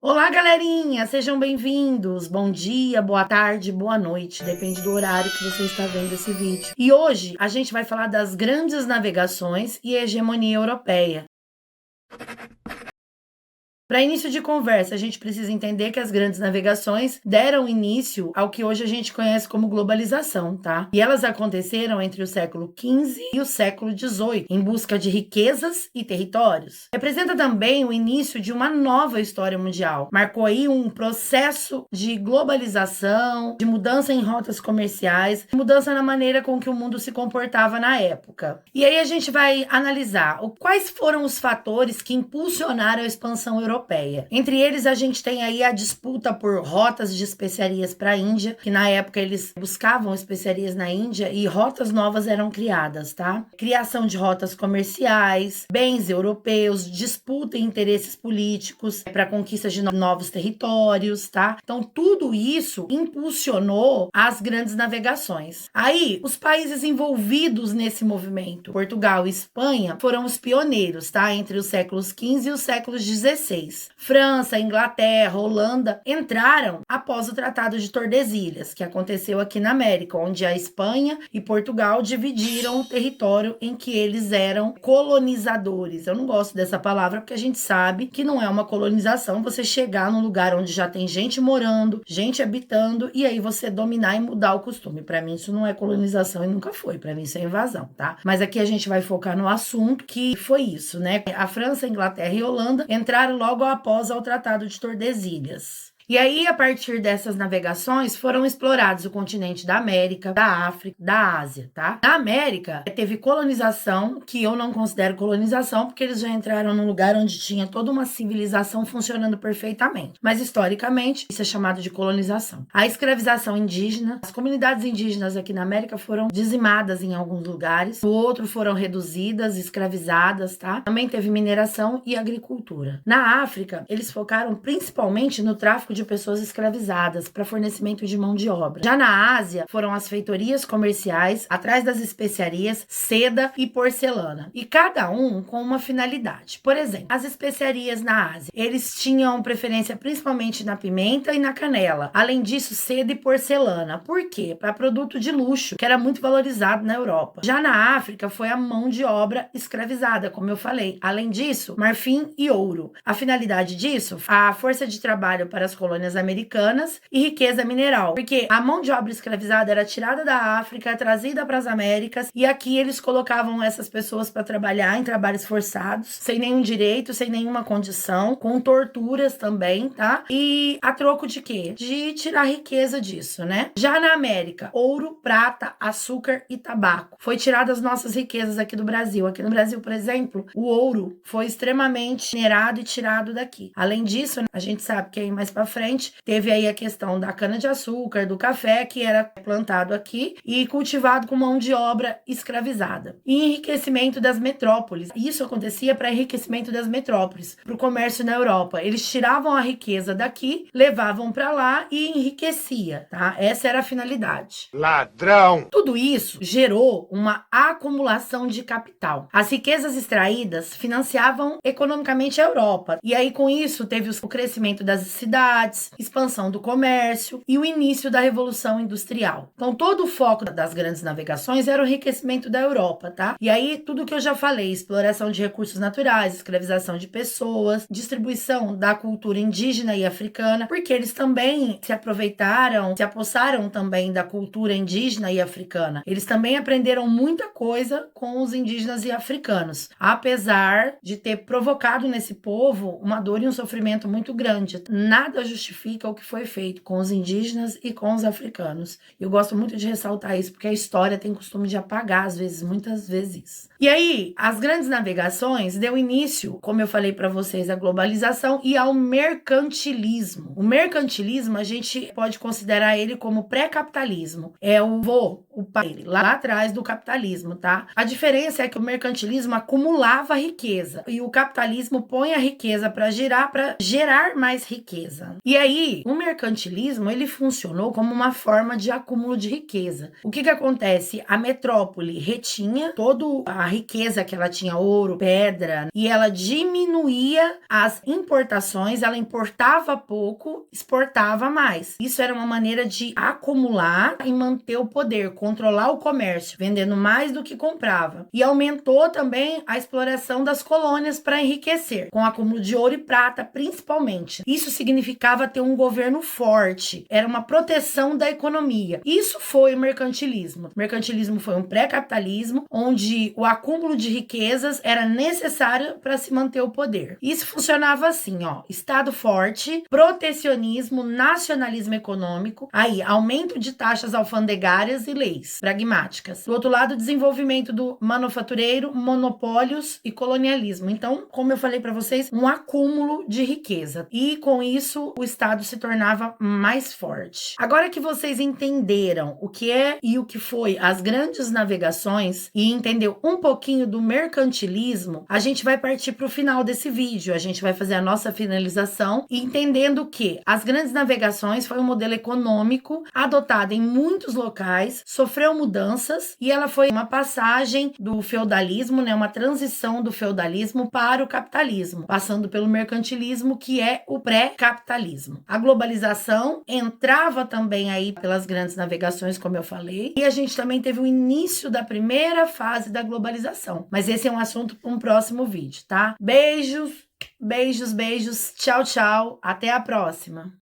Olá, galerinha! Sejam bem-vindos! Bom dia, boa tarde, boa noite, depende do horário que você está vendo esse vídeo. E hoje a gente vai falar das grandes navegações e hegemonia europeia. Para início de conversa, a gente precisa entender que as grandes navegações deram início ao que hoje a gente conhece como globalização, tá? E elas aconteceram entre o século XV e o século XVIII, em busca de riquezas e territórios. Representa também o início de uma nova história mundial. Marcou aí um processo de globalização, de mudança em rotas comerciais, mudança na maneira com que o mundo se comportava na época. E aí a gente vai analisar quais foram os fatores que impulsionaram a expansão europeia. Entre eles, a gente tem aí a disputa por rotas de especiarias para a Índia, que na época eles buscavam especiarias na Índia e rotas novas eram criadas, tá? Criação de rotas comerciais, bens europeus, disputa e interesses políticos para conquista de novos territórios, tá? Então, tudo isso impulsionou as grandes navegações. Aí, os países envolvidos nesse movimento, Portugal e Espanha, foram os pioneiros, tá? Entre os séculos XV e os séculos XVI. França, Inglaterra, Holanda entraram após o Tratado de Tordesilhas, que aconteceu aqui na América, onde a Espanha e Portugal dividiram o território em que eles eram colonizadores. Eu não gosto dessa palavra porque a gente sabe que não é uma colonização você chegar num lugar onde já tem gente morando, gente habitando e aí você dominar e mudar o costume. Para mim isso não é colonização e nunca foi. Para mim isso é invasão, tá? Mas aqui a gente vai focar no assunto que foi isso, né? A França, a Inglaterra e a Holanda entraram logo após o Tratado de Tordesilhas. E aí, a partir dessas navegações, foram explorados o continente da América, da África, da Ásia, tá? Na América, teve colonização, que eu não considero colonização, porque eles já entraram num lugar onde tinha toda uma civilização funcionando perfeitamente. Mas, historicamente, isso é chamado de colonização. A escravização indígena, as comunidades indígenas aqui na América foram dizimadas em alguns lugares, no outro foram reduzidas, escravizadas, tá? Também teve mineração e agricultura. Na África, eles focaram principalmente no tráfico de pessoas escravizadas para fornecimento de mão de obra. Já na Ásia, foram as feitorias comerciais, atrás das especiarias, seda e porcelana. E cada um com uma finalidade. Por exemplo, as especiarias na Ásia, eles tinham preferência principalmente na pimenta e na canela. Além disso, seda e porcelana. Por quê? Para produto de luxo, que era muito valorizado na Europa. Já na África, foi a mão de obra escravizada, como eu falei. Além disso, marfim e ouro. A finalidade disso, a força de trabalho para as colônias americanas e riqueza mineral, porque a mão de obra escravizada era tirada da África, trazida para as Américas e aqui eles colocavam essas pessoas para trabalhar em trabalhos forçados, sem nenhum direito, sem nenhuma condição, com torturas também, tá? E a troco de quê? De tirar riqueza disso, né? Já na América, ouro, prata, açúcar e tabaco. Foi tirada as nossas riquezas aqui do Brasil. Aqui no Brasil, por exemplo, o ouro foi extremamente minerado e tirado daqui. Além disso, a gente sabe que aí mais para frente teve aí a questão da cana-de-açúcar, do café, que era plantado aqui e cultivado com mão de obra escravizada. E enriquecimento das metrópoles. Isso acontecia para enriquecimento das metrópoles, para o comércio na Europa. Eles tiravam a riqueza daqui, levavam para lá e enriquecia, tá? Essa era a finalidade. Ladrão! Tudo isso gerou uma acumulação de capital. As riquezas extraídas financiavam economicamente a Europa. E aí, com isso, teve o crescimento das cidades, expansão do comércio e o início da Revolução Industrial. Então, todo o foco das grandes navegações era o enriquecimento da Europa, tá? E aí, tudo que eu já falei, exploração de recursos naturais, escravização de pessoas, distribuição da cultura indígena e africana, porque eles também se aproveitaram, se apossaram também da cultura indígena e africana. Eles também aprenderam muita coisa com os indígenas e africanos, apesar de ter provocado nesse povo uma dor e um sofrimento muito grande. Nada justifica o que foi feito com os indígenas e com os africanos. Eu gosto muito de ressaltar isso, porque a história tem costume de apagar, às vezes, muitas vezes. E aí, as grandes navegações deu início, como eu falei para vocês, à globalização e ao mercantilismo. O mercantilismo, a gente pode considerar ele como pré-capitalismo. É o pai lá atrás do capitalismo, tá? A diferença é que o mercantilismo acumulava riqueza e o capitalismo põe a riqueza para gerar mais riqueza. E aí, o mercantilismo, ele funcionou como uma forma de acúmulo de riqueza. O que acontece? A metrópole retinha toda a riqueza que ela tinha, ouro, pedra, e ela diminuía as importações, ela importava pouco, exportava mais. Isso era uma maneira de acumular e manter o poder, controlar o comércio, vendendo mais do que comprava. E aumentou também a exploração das colônias para enriquecer, com acúmulo de ouro e prata, principalmente. Isso significava ter um governo forte, era uma proteção da economia. Isso foi o mercantilismo. O mercantilismo foi um pré-capitalismo, onde o acúmulo de riquezas era necessário para se manter o poder. Isso funcionava assim, ó: Estado forte, protecionismo, nacionalismo econômico, aí aumento de taxas alfandegárias e leis pragmáticas. Do outro lado, desenvolvimento do manufatureiro, monopólios e colonialismo. Então, como eu falei para vocês, um acúmulo de riqueza. E com isso, o Estado se tornava mais forte. Agora que vocês entenderam o que é e o que foi as grandes navegações e entendeu um pouquinho do mercantilismo, a gente vai partir para o final desse vídeo. A gente vai fazer a nossa finalização e entendendo que as grandes navegações foi um modelo econômico adotado em muitos locais, sofreu mudanças e ela foi uma passagem do feudalismo, né, uma transição do feudalismo para o capitalismo, passando pelo mercantilismo, que é o pré-capitalismo. A globalização entrava também aí pelas grandes navegações, como eu falei, e a gente também teve o início da primeira fase da globalização. Mas esse é um assunto para um próximo vídeo, tá? Beijos, beijos, beijos. Tchau, tchau. Até a próxima.